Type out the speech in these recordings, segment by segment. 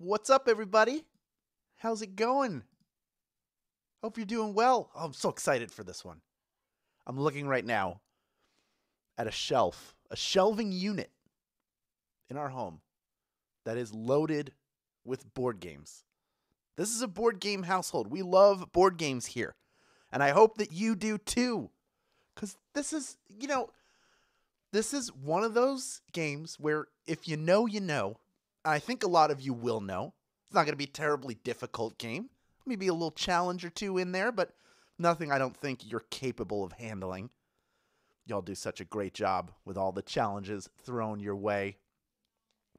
What's up, everybody? How's it going? Hope you're doing well. Oh, I'm so excited for this one. I'm looking right now at a shelving unit in our home that is loaded with board games. This is a board game household. We love board games here. And I hope that you do too. Because this is, this is one of those games where if you know, you know. I think a lot of you will know. It's not going to be a terribly difficult game. Maybe a little challenge or two in there, but nothing I don't think you're capable of handling. Y'all do such a great job with all the challenges thrown your way.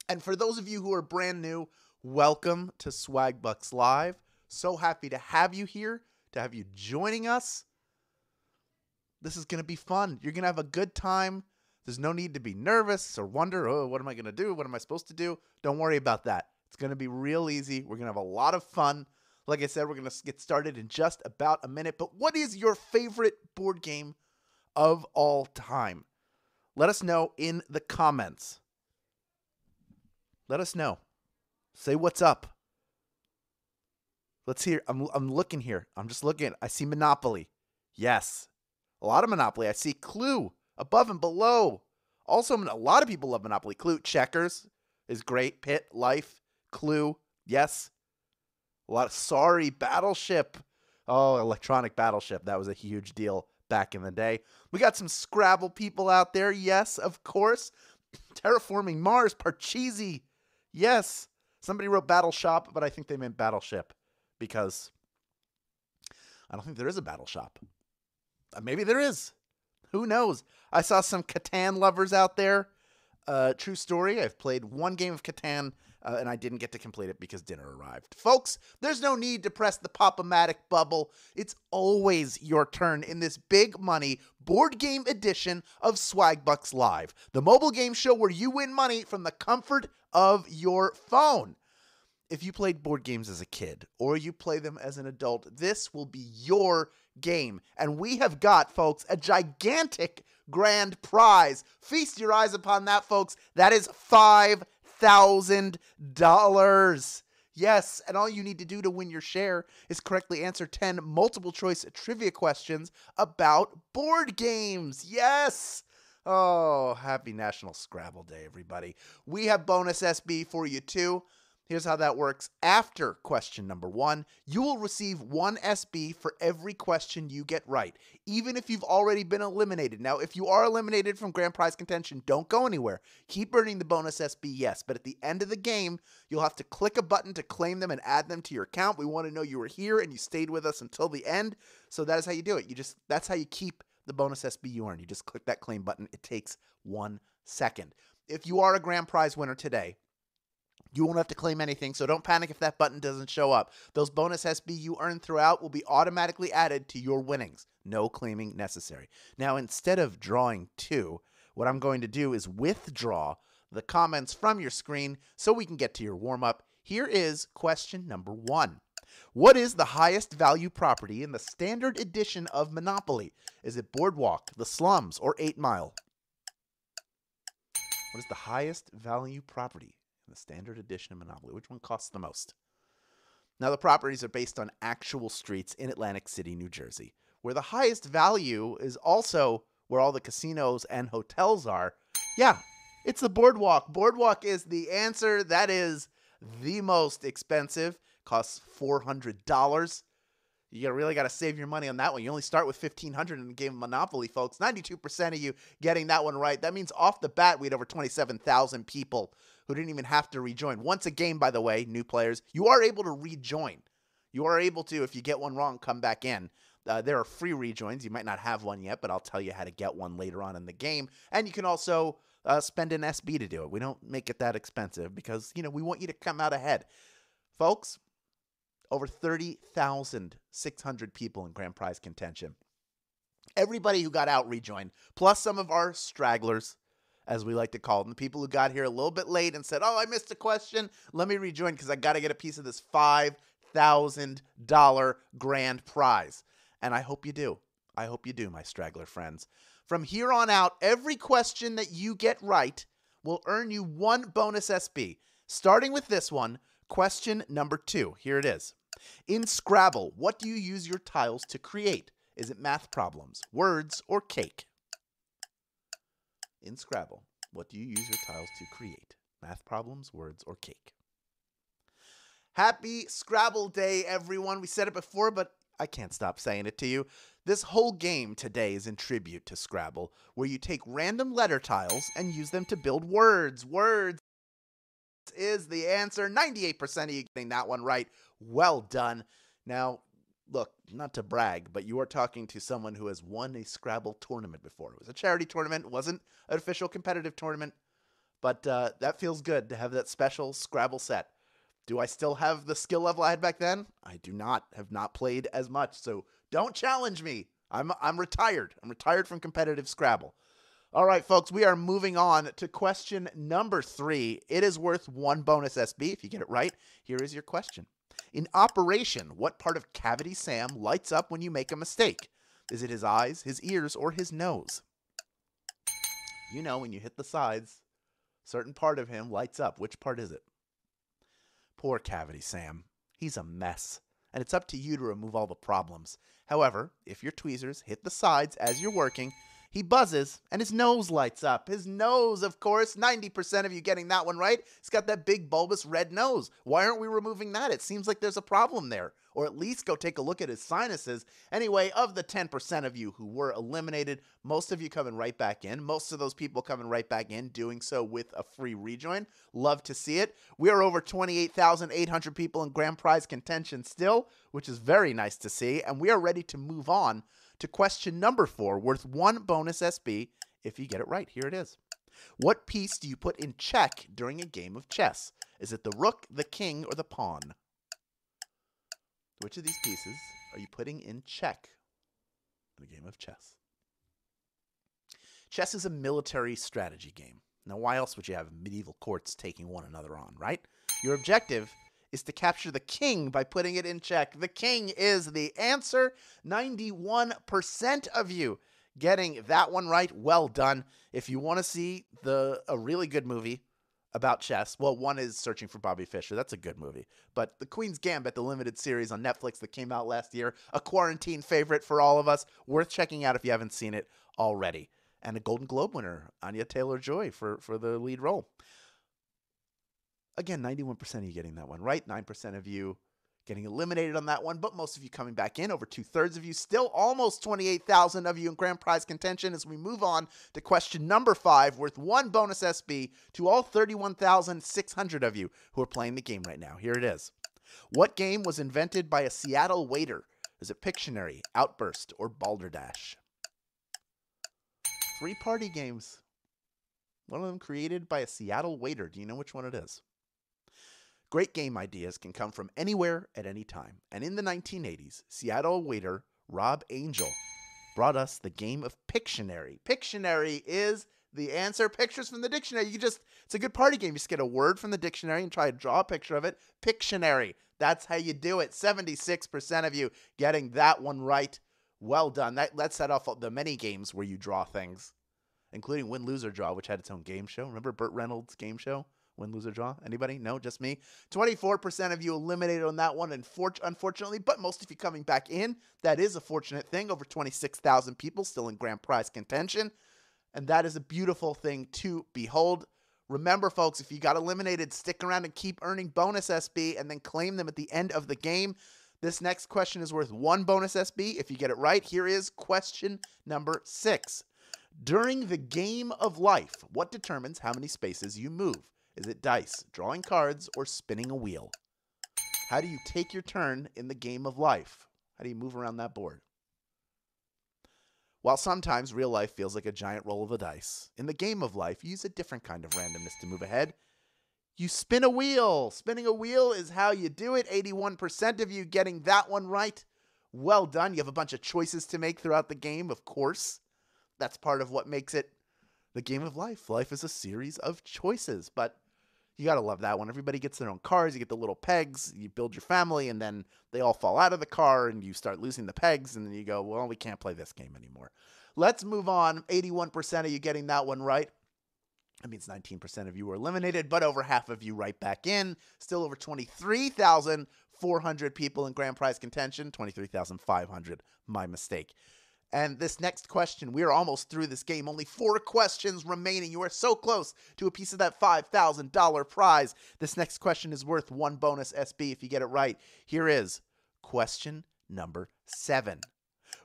And for those of you who are brand new, welcome to Swagbucks Live. So happy to have you here, to have you joining us. This is going to be fun. You're going to have a good time. There's no need to be nervous or wonder, oh, what am I going to do? What am I supposed to do? Don't worry about that. It's going to be real easy. We're going to have a lot of fun. Like I said, we're going to get started in just about a minute. But what is your favorite board game of all time? Let us know in the comments. Let us know. Say what's up. Let's hear. I'm looking here. I'm just looking. I see Monopoly. Yes. A lot of Monopoly. I see Clue above and below. Also, a lot of people love Monopoly. Clue. Checkers is great. Pit. Life. Clue. Yes. A lot of Sorry. Battleship. Oh, Electronic Battleship. That was a huge deal back in the day. We got some Scrabble people out there. Yes, of course. Terraforming Mars. Parcheesi. Yes. Somebody wrote Battleshop, but I think they meant Battleship because I don't think there is a Battleshop. Maybe there is. Who knows? I saw some Catan lovers out there. True story. I've played one game of Catan, and I didn't get to complete it because dinner arrived. Folks, there's no need to press the Pop-O-Matic bubble. It's always your turn in this big money board game edition of Swagbucks Live, the mobile game show where you win money from the comfort of your phone. If you played board games as a kid or you play them as an adult, this will be your game. And we have got, folks, a gigantic grand prize. Feast your eyes upon that, folks. That is $5,000. Yes, and all you need to do to win your share is correctly answer 10 multiple choice trivia questions about board games. Yes! Oh, happy National Scrabble Day, everybody. We have bonus SB for you, too. Here's how that works. After question number 1, you will receive 1 SB for every question you get right, even if you've already been eliminated. Now, if you are eliminated from grand prize contention, don't go anywhere. Keep earning the bonus SB, yes, but at the end of the game, you'll have to click a button to claim them and add them to your account. We want to know you were here and you stayed with us until the end, so that is how you do it. That's how you keep the bonus SB you earn. You just click that claim button. It takes 1 second. If you are a grand prize winner today, you won't have to claim anything, so don't panic if that button doesn't show up. Those bonus SB you earn throughout will be automatically added to your winnings. No claiming necessary. Now, instead of drawing 2, what I'm going to do is withdraw the comments from your screen so we can get to your warm-up. Here is question number 1. What is the highest value property in the standard edition of Monopoly? Is it Boardwalk, The Slums, or 8 Mile? What is the highest value property in the standard edition of Monopoly? Which one costs the most? Now, the properties are based on actual streets in Atlantic City, New Jersey, where the highest value is also where all the casinos and hotels are. Yeah, it's the Boardwalk. Boardwalk is the answer. That is the most expensive. Costs $400. You really got to save your money on that one. You only start with $1,500 in the game of Monopoly, folks. 92% of you getting that one right. That means off the bat, we had over 27,000 people who didn't even have to rejoin. Once a game, by the way, new players, you are able to rejoin. You are able to, if you get one wrong, come back in. There are free rejoins. You might not have one yet, but I'll tell you how to get one later on in the game. And you can also spend an SB to do it. We don't make it that expensive because, we want you to come out ahead. Folks, over 30,600 people in grand prize contention. Everybody who got out rejoined, plus some of our stragglers, as we like to call them, the people who got here a little bit late and said, oh, I missed a question. Let me rejoin because I got to get a piece of this $5,000 grand prize. And I hope you do. I hope you do, my straggler friends. From here on out, every question that you get right will earn you 1 bonus SB. Starting with this one, Question number 2. Here it is. In Scrabble, what do you use your tiles to create? Is it math problems, words, or cake? In Scrabble, what do you use your tiles to create? Math problems, words, or cake? Happy Scrabble Day, everyone. We said it before, but I can't stop saying it to you. This whole game today is in tribute to Scrabble, where you take random letter tiles and use them to build words. Words is the answer. 98% of you getting that one right. Well done. Now, look, not to brag, but you are talking to someone who has won a Scrabble tournament before. It was a charity tournament. It wasn't an official competitive tournament, but that feels good to have that special Scrabble set. Do I still have the skill level I had back then? I do not. Have not played as much, so don't challenge me. I'm retired. I'm retired from competitive Scrabble. All right, folks, we are moving on to question number 3. It is worth 1 bonus SB if you get it right. Here is your question. In Operation, what part of Cavity Sam lights up when you make a mistake? Is it his eyes, his ears, or his nose? You know, when you hit the sides, a certain part of him lights up. Which part is it? Poor Cavity Sam. He's a mess, and it's up to you to remove all the problems. However, if your tweezers hit the sides as you're working, he buzzes, and his nose lights up. His nose, of course, 90% of you getting that one right. He's got that big bulbous red nose. Why aren't we removing that? It seems like there's a problem there. Or at least go take a look at his sinuses. Anyway, of the 10% of you who were eliminated, most of you coming right back in. Most of those people coming right back in, doing so with a free rejoin. Love to see it. We are over 28,800 people in grand prize contention still, which is very nice to see. And we are ready to move on to question number 4, worth 1 bonus SB if you get it right. Here it is. What piece do you put in check during a game of chess? Is it the rook, the king, or the pawn? Which of these pieces are you putting in check in a game of chess? Chess is a military strategy game. Now, why else would you have medieval courts taking one another on, right? Your objective is to capture the king by putting it in check. The king is the answer. 91% of you getting that one right. Well done. If you want to see a really good movie about chess, well, one is Searching for Bobby Fischer. That's a good movie. But The Queen's Gambit, the limited series on Netflix that came out last year, a quarantine favorite for all of us, worth checking out if you haven't seen it already. And a Golden Globe winner, Anya Taylor-Joy, for the lead role. Again, 91% of you getting that one right. 9% of you getting eliminated on that one, but most of you coming back in. Over 2/3 of you. Still almost 28,000 of you in grand prize contention as we move on to question number 5, worth 1 bonus SB to all 31,600 of you who are playing the game right now. Here it is. What game was invented by a Seattle waiter? Is it Pictionary, Outburst, or Balderdash? 3 party games. One of them created by a Seattle waiter. Do you know which one it is? Great game ideas can come from anywhere at any time. And in the 1980s, Seattle waiter Rob Angel brought us the game of Pictionary. Pictionary is the answer. Pictures from the dictionary. It's a good party game. You just get a word from the dictionary and try to draw a picture of it. Pictionary. That's how you do it. 76% of you getting that one right. Well done. That set off the many games where you draw things, including Win, Lose, or Draw, which had its own game show. Remember Burt Reynolds' game show? Win, Lose, or Draw? Anybody? No, just me. 24% of you eliminated on that one, unfortunately, but most of you coming back in. That is a fortunate thing. Over 26,000 people still in grand prize contention, and that is a beautiful thing to behold. Remember, folks, if you got eliminated, stick around and keep earning bonus SB and then claim them at the end of the game. This next question is worth 1 bonus SB if you get it right. Here is question number 6. During the game of life, what determines how many spaces you move? Is it dice, drawing cards, or spinning a wheel? How do you take your turn in the game of life? How do you move around that board? While sometimes real life feels like a giant roll of the dice, in the game of life, you use a different kind of randomness to move ahead. You spin a wheel. Spinning a wheel is how you do it. 81% of you getting that one right. Well done. You have a bunch of choices to make throughout the game, of course. That's part of what makes it the game of life. Life is a series of choices, but you got to love that one. Everybody gets their own cars. You get the little pegs. You build your family, and then they all fall out of the car, and you start losing the pegs, and then you go, well, we can't play this game anymore. Let's move on. 81% of you getting that one right. That means 19% of you were eliminated, but over half of you right back in. Still over 23,400 people in grand prize contention. 23,500, my mistake. And this next question, we are almost through this game. Only 4 questions remaining. You are so close to a piece of that $5,000 prize. This next question is worth 1 bonus SB if you get it right. Here is question number 7.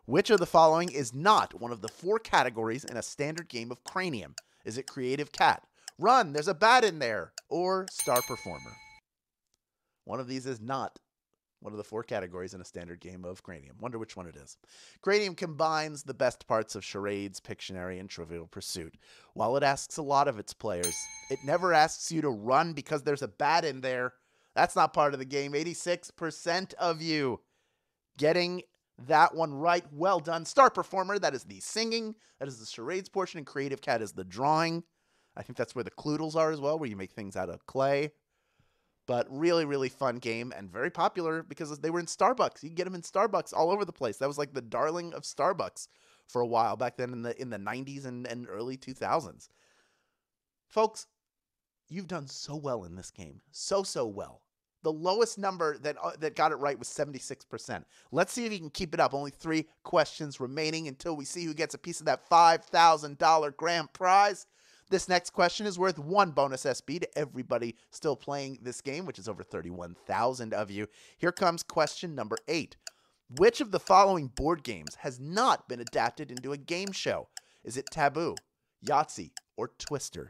Which of the following is not one of the 4 categories in a standard game of Cranium? Is it Creative Cat, Run, There's a Bat in There, or Star Performer? One of these is not one of the 4 categories in a standard game of Cranium. Wonder which one it is. Cranium combines the best parts of charades, Pictionary, and Trivial Pursuit. While it asks a lot of its players, it never asks you to run because there's a bat in there. That's not part of the game. 86% of you getting that one right. Well done. Star Performer, that is the singing. That is the charades portion. And Creative Cat is the drawing. I think that's where the Kloodles are as well, where you make things out of clay. But really, really fun game and very popular because they were in Starbucks. You can get them in Starbucks all over the place. That was like the darling of Starbucks for a while back then in the 90s and early 2000s. Folks, you've done so well in this game. So well. The lowest number that got it right was 76%. Let's see if you can keep it up. Only 3 questions remaining until we see who gets a piece of that $5,000 grand prize. This next question is worth 1 bonus SB to everybody still playing this game, which is over 31,000 of you. Here comes question number 8. Which of the following board games has not been adapted into a game show? Is it Taboo, Yahtzee, or Twister?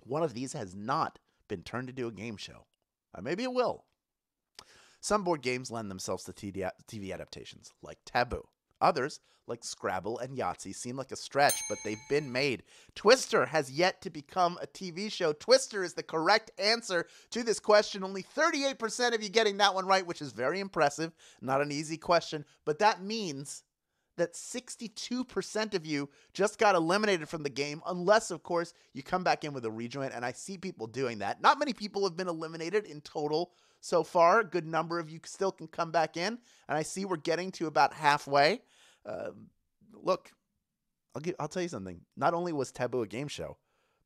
One of these has not been turned into a game show. Maybe it will. Some board games lend themselves to TV adaptations, like Taboo. Others, like Scrabble and Yahtzee, seem like a stretch, but they've been made. Twister has yet to become a TV show. Twister is the correct answer to this question. Only 38% of you getting that one right, which is very impressive. Not an easy question, but that means that 62% of you just got eliminated from the game, unless, of course, you come back in with a rejoin, and I see people doing that. Not many people have been eliminated in total so far. A good number of you still can come back in, and I see we're getting to about halfway. Look, I'll tell you something. Not only was Taboo a game show,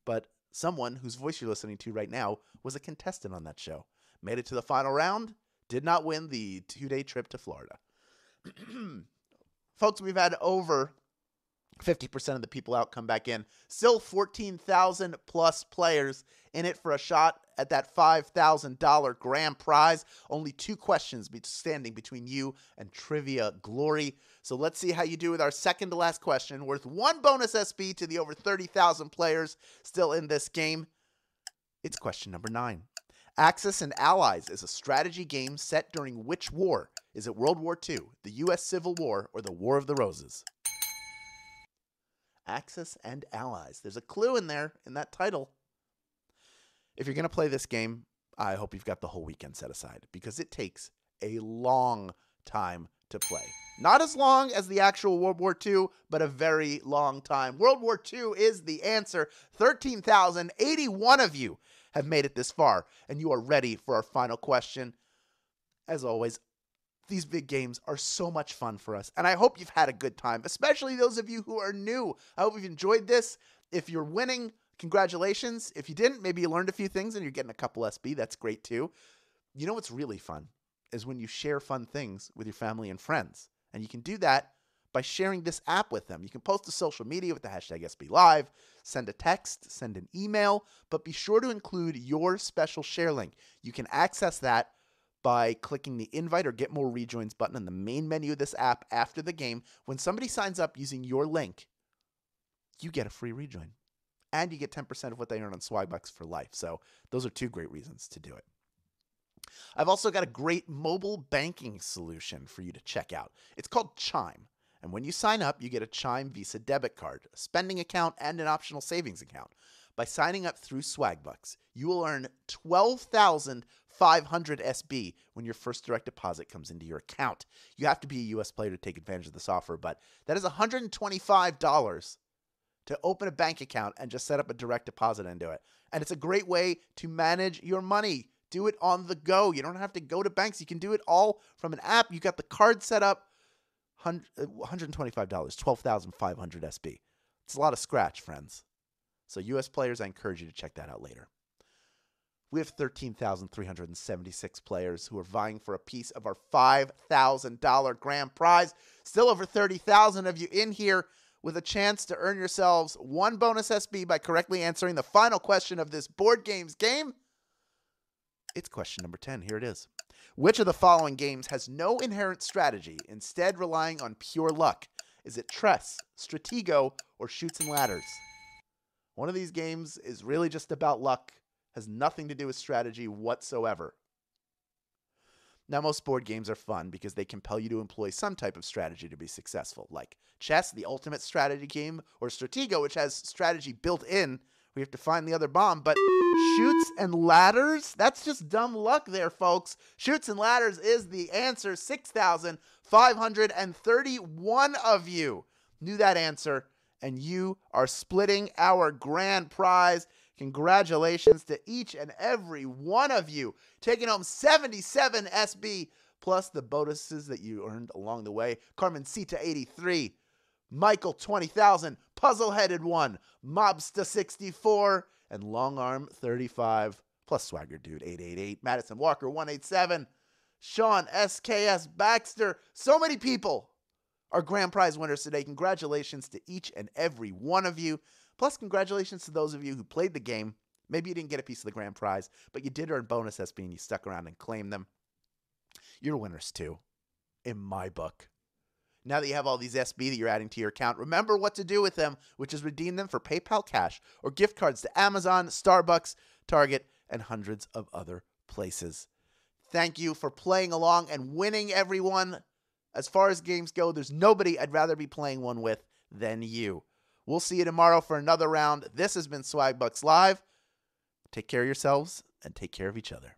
but someone whose voice you're listening to right now was a contestant on that show. Made it to the final round, did not win the 2-day trip to Florida. Folks, we've had over 50% of the people out come back in. Still 14,000 plus players in it for a shot at that $5,000 grand prize. Only 2 questions standing between you and trivia glory. So let's see how you do with our second to last question, worth 1 bonus SB to the over 30,000 players still in this game. It's question number 9. Axis and Allies is a strategy game set during which war? Is it World War II, the U.S. Civil War, or the War of the Roses? Axis and Allies. There's a clue in there in that title. If you're going to play this game, I hope you've got the whole weekend set aside because it takes a long time to play. Not as long as the actual World War II, but a very long time. World War II is the answer. 13,081 of you have made it this far, and you are ready for our final question. As always, these big games are so much fun for us, and I hope you've had a good time, especially those of you who are new. I hope you've enjoyed this. If you're winning, congratulations. If you didn't, maybe you learned a few things and you're getting a couple SB. That's great too. You know what's really fun is when you share fun things with your family and friends, and you can do that by sharing this app with them. You can post to social media with the hashtag SBLive, send a text, send an email, but be sure to include your special share link. You can access that by clicking the invite or get more rejoins button in the main menu of this app after the game. When somebody signs up using your link, you get a free rejoin. And you get 10% of what they earn on Swagbucks for life. So those are 2 great reasons to do it. I've also got a great mobile banking solution for you to check out. It's called Chime. And when you sign up, you get a Chime Visa debit card, a spending account, and an optional savings account. By signing up through Swagbucks, you will earn 12,500 SB when your first direct deposit comes into your account. You have to be a U.S. player to take advantage of this offer, but that is $125 to open a bank account and just set up a direct deposit into it. And it's a great way to manage your money. Do it on the go. You don't have to go to banks. You can do it all from an app. You got the card set up. $125, 12,500 SB. It's a lot of scratch, friends. So US players, I encourage you to check that out later. We have 13,376 players who are vying for a piece of our $5,000 grand prize. Still over 30,000 of you in here with a chance to earn yourselves one bonus SB by correctly answering the final question of this board games game. It's question number 10. Here it is. Which of the following games has no inherent strategy, instead relying on pure luck? Is it Chess, Stratego, or Chutes and Ladders? One of these games is really just about luck, has nothing to do with strategy whatsoever. Now, most board games are fun because they compel you to employ some type of strategy to be successful, like Chess, the ultimate strategy game, or Stratego, which has strategy built in. We have to find the other bomb, but Chutes and Ladders? That's just dumb luck there, folks. Chutes and Ladders is the answer. 6,531 of you knew that answer, and you are splitting our grand prize. Congratulations to each and every one of you, taking home 77 SB, plus the bonuses that you earned along the way. Carmencita 83, Michael 20,000, Puzzle-Headed 1, Mobsta 64, and Long Arm 35, plus Swagger Dude 888, Madison Walker 187, Sean SKS Baxter. So many people are grand prize winners today. Congratulations to each and every one of you. Plus, congratulations to those of you who played the game. Maybe you didn't get a piece of the grand prize, but you did earn bonus SB and you stuck around and claimed them. You're winners too, in my book. Now that you have all these SB that you're adding to your account, remember what to do with them, which is redeem them for PayPal cash or gift cards to Amazon, Starbucks, Target, and hundreds of other places. Thank you for playing along and winning, everyone. As far as games go, there's nobody I'd rather be playing one with than you. We'll see you tomorrow for another round. This has been Swagbucks Live. Take care of yourselves and take care of each other.